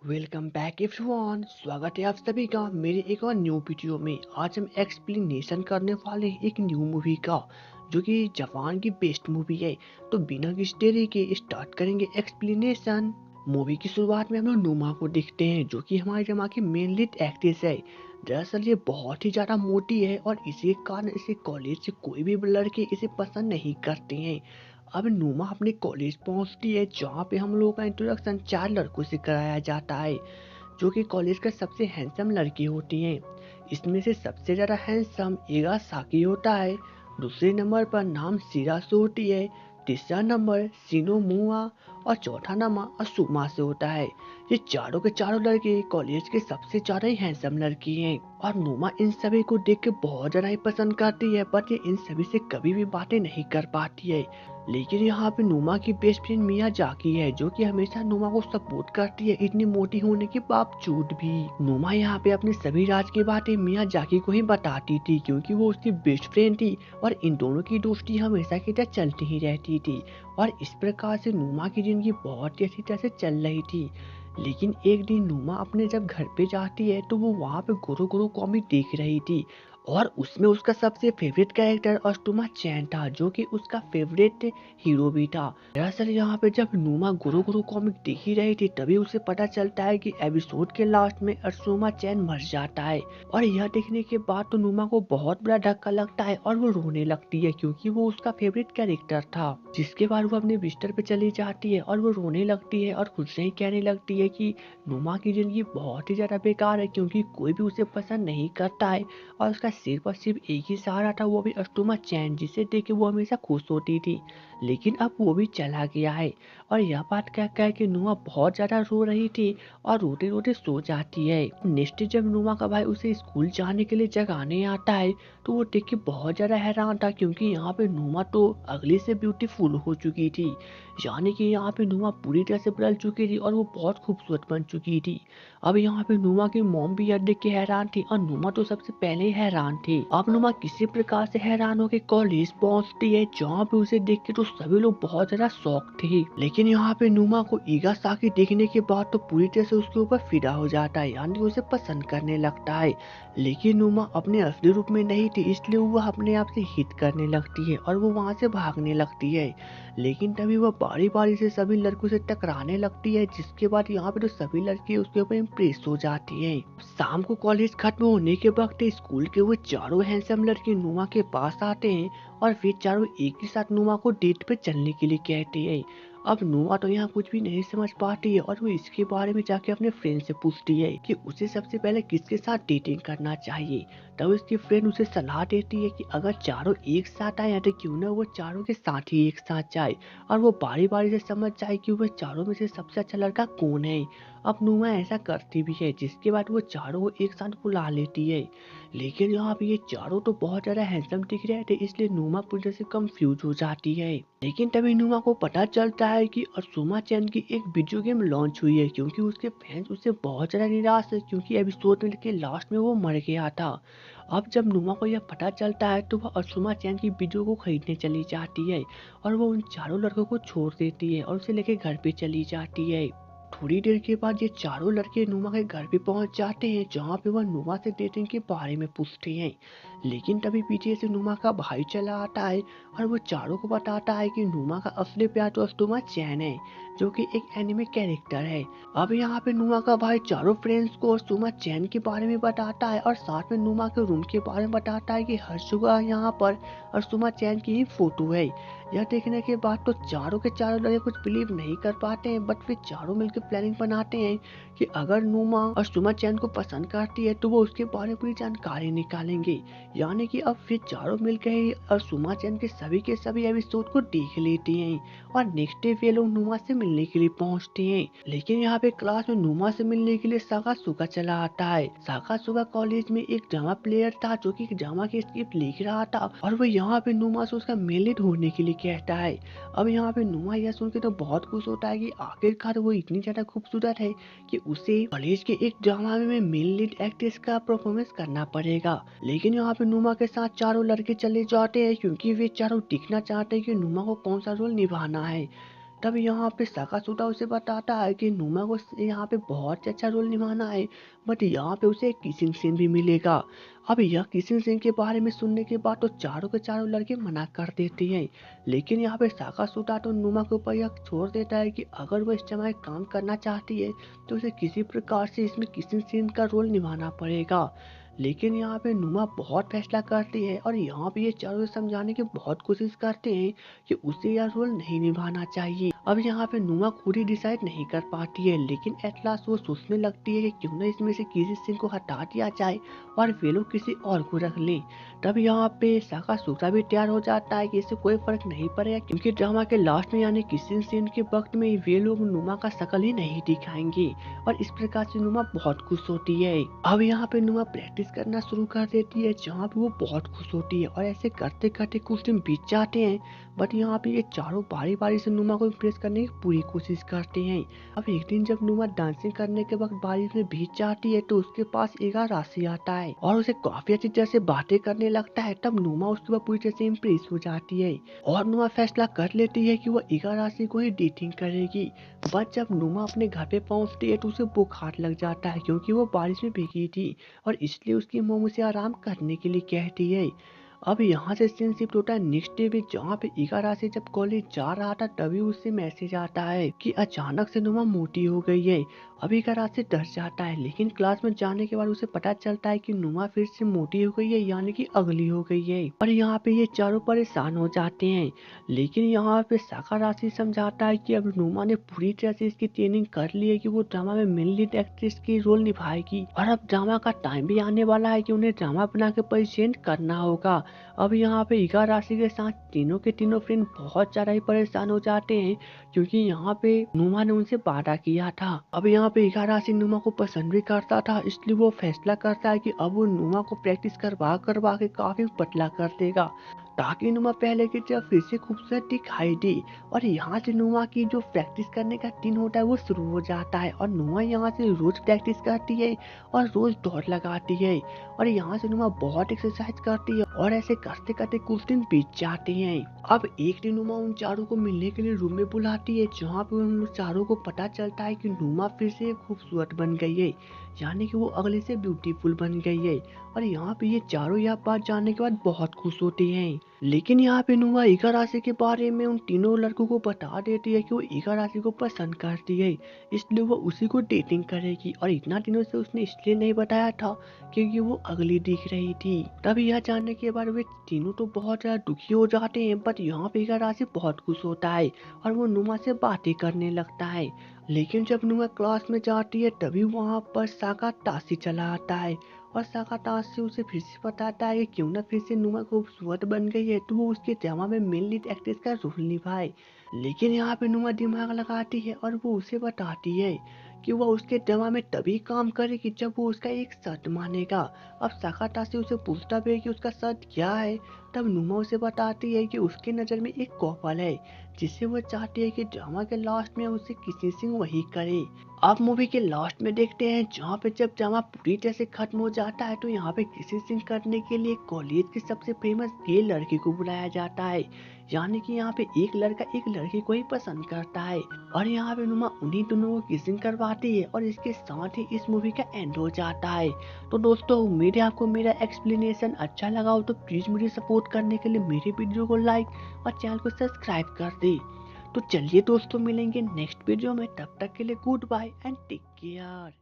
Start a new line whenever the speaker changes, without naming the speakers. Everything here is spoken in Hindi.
Welcome back everyone. स्वागत है आप सभी का मेरे एक और न्यू वीडियो में। आज हम एक्सप्लेनेशन करने वाले हैं एक न्यू मूवी का, जो कि जापान की बेस्ट मूवी है। तो बिना किसी देरी के स्टार्ट करेंगे एक्सप्लेनेशन। मूवी की शुरुआत में हम लोग नुमा को देखते हैं, जो कि हमारे जमा की मेन लीड एक्ट्रेस है। दरअसल ये बहुत ही ज्यादा मोटी है और इसी कारण इसे कॉलेज से कोई भी लड़के इसे पसंद नहीं करते हैं। अब नुमा अपने कॉलेज पहुंचती है, जहाँ पे हम लोगों का इंट्रोडक्शन 4 लड़कों से कराया जाता है, जो कि कॉलेज का सबसे हैंडसम लड़की होती हैं। इसमें से सबसे ज़्यादा हैंडसम एगा साकी होता है। दूसरे नंबर पर नाम सिरासु होती है। तीसरा नंबर सिनो मुआ और चौथा नंबर असुमा से होता है। ये चारों के चारों लड़के कॉलेज के सबसे ज्यादा ही हैंडसम लड़की हैं और नुमा इन सभी को देख के बहुत ज्यादा ही पसंद करती है, बट ये इन सभी से कभी भी बातें नहीं कर पाती है। लेकिन यहाँ पे नुमा की बेस्ट फ्रेंड मिया जाकी है, जो कि हमेशा नुमा को सपोर्ट करती है इतनी मोटी होने के बावजूद भी। नुमा यहाँ पे अपने सभी राज की बातें मिया जाकी को ही बताती थी, क्योंकि वो उसकी बेस्ट फ्रेंड थी और इन दोनों की दोस्ती हमेशा की तरह चलती ही रहती थी। और इस प्रकार से नुमा की जिंदगी बहुत ही अच्छी तरह से चल रही थी। लेकिन एक दिन नुमा अपने जब घर पे जाती है, तो वो वहाँ पे गुरु गुरु कॉमिक देख रही थी और उसमें उसका सबसे फेवरेट कैरेक्टर अस्तुमा चैन था, जो कि उसका फेवरेट हीरो भी था। दरअसल यहाँ पे जब नुमा गुरु गुरु कॉमिक देख ही रही थी, तभी उसे पता चलता है कि एपिसोड के लास्ट में अस्तुमा चैन मर जाता है। और यह देखने के बाद तो नुमा को बहुत बड़ा धक्का लगता है और वो रोने लगती है, क्योंकि वो उसका फेवरेट कैरेक्टर था। जिसके बाद वो अपने बिस्तर पे चली जाती है और वो रोने लगती है और खुद से ही कहने लगती है कि नुमा की जिंदगी बहुत ही ज्यादा बेकार है, क्योंकि कोई भी उसे पसंद नहीं करता है और उसका सिर्फ और सिर्फ एक ही सहारा था, वो भी अस्तुमा चैन, जिसे देख के वो हमेशा खुश होती थी। लेकिन अब वो भी चला गया है। और यह बात कह के नुमा बहुत ज्यादा रो रही थी और रोते रोते सो जाती है। नेक्स्ट जब नुमा का भाई उसे स्कूल जाने के लिए जगाने आता है, तो वो देख के बहुत ज्यादा हैरान था, क्योंकि यहाँ पे नुमा तो अगली से ब्यूटीफुल हो चुकी थी। यानी कि यहाँ पे नुमा पूरी तरह से बदल चुकी थी और वो बहुत खूबसूरत बन चुकी थी। अब यहाँ पे नुमा की मॉम भी यह देख के हैरान थी और नुमा तो सबसे पहले ही हैरान थी। अब नुमा किसी प्रकार से हैरान होकर कॉलेज पहुंचती है, जहाँ पे उसे देख के तो सभी लोग बहुत ज्यादा शॉक थे। लेकिन यहाँ पे नुमा को इगासाकी देखने के बाद तो पूरी तरह से उसके ऊपर फिदा हो जाता है, यानी उसे पसंद करने लगता है। लेकिन नुमा अपने असली रूप में नहीं थी, इसलिए वह अपने आप से हिट करने लगती है और वो वहाँ से भागने लगती है। लेकिन तभी वह बारी बारी से सभी लड़कों से टकराने लगती है, जिसके बाद यहाँ पे तो सभी लड़की उसके ऊपर इम्प्रेस हो जाती है। शाम को कॉलेज खत्म होने के वक्त स्कूल के वो चारों हैंडसम लड़के नुमा के पास आते हैं और वे चारों एक ही साथ नुमा को डेट पे चलने के लिए कहते हैं। अब नुमा तो यहाँ कुछ भी नहीं समझ पाती है और वो इसके बारे में जाके अपने फ्रेंड से पूछती है कि उसे सबसे पहले किसके साथ डेटिंग करना चाहिए। तब उसकी फ्रेंड उसे सलाह देती है कि अगर चारों एक साथ आए तो क्यों ना वो चारों के साथ ही एक साथ जाए और वो बारी बारी से समझ जाए कि वह चारों में से सबसे अच्छा लड़का कौन है। अब नुमा ऐसा करती भी है, जिसके बाद वो चारों को एक साथ बुला लेती है। लेकिन यहाँ पे ये चारों तो बहुत ज्यादा हैंडसम दिख रहे थे, इसलिए नुमा पूरी तरह से कंफ्यूज हो जाती है। लेकिन तभी नुमा को पता चलता है कि असुमा चैन की एक वीडियो गेम लॉन्च हुई है, क्योंकि उसके फैंस उससे बहुत ज्यादा निराश है, क्योंकि एपिसोड में के लास्ट में वो मर गया था। अब जब नुमा को यह पता चलता है, तो वह असुमा चैन की वीडियो को खरीदने चली जाती है और वो उन चारों लड़कों को छोड़ देती है और उसे लेके घर पे चली जाती है। थोड़ी देर के बाद ये चारों लड़के नुमा के घर पे पहुंच जाते हैं, जहाँ पे वह नुमा से डेटिंग के बारे में पूछते हैं। लेकिन तभी पीछे से नुमा का भाई चला आता है और वो चारों को बताता है कि नुमा का असली प्यार तो अस्तुमा चैन है, जो कि एक एनिमे कैरेक्टर है। अब यहाँ पे नुमा का भाई चारों फ्रेंड्स को अस्तुमा चैन के बारे में बताता है और साथ में नुमा के रूम के बारे में बताता है कि हर सुबह यहाँ पर अस्तुमा चैन की ही फोटो है। यह देखने के बाद तो चारों के चारों लड़के कुछ बिलीव नहीं कर पाते हैं, बट वे चारों मिलकर प्लानिंग बनाते हैं कि अगर नुमा और सुमा चैन को पसंद करती है, तो वो उसके बारे में पूरी जानकारी निकालेंगे। यानी कि अब वे चारों मिलकर ही और सुमा चैन के सभी एपिसोड को देख लेते हैं और नेक्स्ट डे वे लोग नुमा से मिलने के लिए पहुंचते हैं। लेकिन यहाँ पे क्लास में नुमा से मिलने के लिए साकासुका चला आता है। साकासुका कॉलेज में एक ड्रामा प्लेयर था, जो कि ड्रामा की स्क्रिप्ट लिख रहा था और वो यहाँ पे नुमा से उसका मेल लीड होने के लिए कहता है। अब यहाँ पे नुमा यह सुन के तो बहुत खुश होता है कि आखिरकार वो इतनी ज्यादा खूबसूरत है कि उसे कॉलेज के एक ड्रामा में मेन लीड एक्ट्रेस का परफॉर्मेंस करना पड़ेगा। लेकिन यहाँ पे नुमा के साथ चारों लड़के चले जाते हैं, क्योंकि वे चारों दिखना चाहते हैं कि नुमा को कौन सा रोल निभाना है। तब यहाँ पे साकासुदा उसे बताता है कि नुमा को यहाँ पे बहुत अच्छा रोल निभाना है, बट यहाँ पे उसे एक किसिंग सीन भी मिलेगा। अब यह किसिंग सीन के बारे में सुनने के बाद तो चारों के चारों लड़के मना कर देते हैं, लेकिन यहाँ पे साकासुदा तो नुमा के ऊपर यह छोड़ देता है कि अगर वो इस समय काम करना चाहती है तो उसे किसी प्रकार से इसमें किसिंग सीन का रोल निभाना पड़ेगा। लेकिन यहाँ पे नुमा बहुत फैसला करती है और यहाँ पे ये चारों समझाने की बहुत कोशिश करते हैं कि उसे यह रोल नहीं निभाना चाहिए। अब यहाँ पे नुमा खुद ही डिसाइड नहीं कर पाती है, लेकिन एट लास्ट वो सोचने लगती है कि क्यों ना इसमें से किसी सिंह को हटा दिया जाए और वे लोग किसी और को रख लें। तब यहाँ पे साकासुदा भी तैयार हो जाता है कि इससे कोई फर्क नहीं पड़ेगा, क्योंकि ड्रामा के लास्ट में यानी किसिंग सीन के वक्त में वे लोग नुमा का शकल ही नहीं दिखाएंगे और इस प्रकार से नुमा बहुत खुश होती है। अब यहाँ पे नुमा प्रैक्टिस करना शुरू कर देती है, जहाँ पे वो बहुत खुश होती है और ऐसे करते करते कुछ दिन बीत जाते हैं, बट यहाँ पे ये चारों बारी बारी से नुमा को इम्प्रेस करने की पूरी कोशिश करते हैं। अब एक दिन जब नुमा डांसिंग करने के वक्त बारिश में भीग जाती है तो उसके पास इगाराशी आता है और उसे काफी अच्छी तरह से बातें करने लगता है। तब नुमा उसके ऊपर पूरी तरह से इम्प्रेस हो जाती है और नुमा फैसला कर लेती है कि वो इगाराशी को ही डेटिंग करेगी। बट जब नुमा अपने घर पे पहुंचती है तो उसे बुखार लग जाता है, क्योंकि वो बारिश में भीगी थी और इसलिए उसकी मम्मी उसे आराम करने के लिए कहती है। अब यहाँ से सीन शिफ्ट होता है नेक्स्ट डे में, जहाँ पे इगाराशी जब कॉलेज जा रहा था तभी उससे मैसेज आता है कि अचानक से नुमा मोटी हो गई है। अब इगाराशी डर जाता है, लेकिन क्लास में जाने के बाद उसे पता चलता है कि नुमा फिर से मोटी हो गई है, यानी कि अगली हो गई है। और यहाँ पे ये चारों परेशान हो जाते हैं, लेकिन यहाँ पे साकाराशी समझाता है कि अब नुमा ने पूरी तरह से इसकी ट्रेनिंग कर ली है कि वो ड्रामा में मेन लीड एक्ट्रेस की रोल निभाएगी और अब ड्रामा का टाइम भी आने वाला है कि उन्हें ड्रामा बना के प्रेजेंट करना होगा। अब यहाँ पे इगाराशी के साथ तीनों के तीनों फ्रेंड बहुत ज्यादा ही परेशान हो जाते हैं, क्योंकि यहाँ पे नुमा ने उनसे वादा किया था। अब यहाँ पे इगाराशी नुमा को पसंद भी करता था, इसलिए वो फैसला करता है कि अब वो नुमा को प्रैक्टिस करवा करवा के काफी पतला कर देगा, ताकि नुमा पहले की तरह फिर से खूबसूरत दिखाई दे। और यहाँ से नुमा की जो प्रैक्टिस करने का दिन होता है वो शुरू हो जाता है और नुमा यहाँ से रोज प्रैक्टिस करती है और रोज दौड़ लगाती है और यहाँ से नुमा बहुत एक्सरसाइज करती है और ऐसे करते करते कुछ दिन बीत जाते हैं। अब एक दिन नुमा उन चारों को मिलने के लिए रूम में बुलाती है, जहाँ पे उन चारों को पता चलता है कि नुमा फिर से खूबसूरत बन गई है, यानी कि वो अगले से ब्यूटीफुल बन गई है। और यहाँ पे ये चारों यह बात जानने के बाद बहुत खुश होते हैं, लेकिन यहाँ पे नुमा इगाराशी के बारे में उन तीनों लड़कों को बता देती है कि वो इगाराशी को पसंद करती है, इसलिए वो उसी को डेटिंग करेगी। और इतना दिनों से उसने इसलिए नहीं बताया था क्योंकि वो अगली दिख रही थी। तब यह जानने के बाद वे तीनों तो बहुत ज्यादा दुखी हो जाते हैं, बट यहाँ पे इगाराशी बहुत खुश होता है और वो नुमा से बातें करने लगता है। लेकिन जब नुमा क्लास में जाती है तभी वहाँ पर साकाताशी चला आता है और साकाताशी उसे फिर से बताता है कि क्यों ना फिर से नुमा खूबसूरत बन गई है तो वो उसके ड्रामा में मेन लीड एक्ट्रेस का रोल निभाए। लेकिन यहाँ पे नुमा दिमाग लगाती है और वो उसे बताती है कि वह उसके ड्रामा में तभी काम करेगी जब वो उसका एक शर्त मानेगा। अब साकाताशी उसे पूछता भी है कि उसका शर्त क्या है, तब नुमा उसे बताती है कि उसके नज़र में एक कपल है जिससे वो चाहती है कि ड्रामा के लास्ट में उसे किसी सिंह वही करे। अब मूवी के लास्ट में देखते हैं, जहाँ पे जब ड्रामा पूरी तरह से खत्म हो जाता है तो यहाँ पे किसी सिंह करने के लिए कॉलेज की सबसे फेमस गे लड़की को बुलाया जाता है, यानी कि यहाँ पे एक लड़का एक लड़की को ही पसंद करता है और यहाँ पे नुमा उन्हीं दोनों को किसिंग करवाती है और इसके साथ ही इस मूवी का एंड हो जाता है। तो दोस्तों उम्मीद है आपको मेरा एक्सप्लेनेशन अच्छा लगा हो, तो प्लीज मुझे सपोर्ट करने के लिए मेरे वीडियो को लाइक और चैनल को सब्सक्राइब कर दे। तो चलिए दोस्तों मिलेंगे नेक्स्ट वीडियो में, तब तक के लिए goodbye and take care.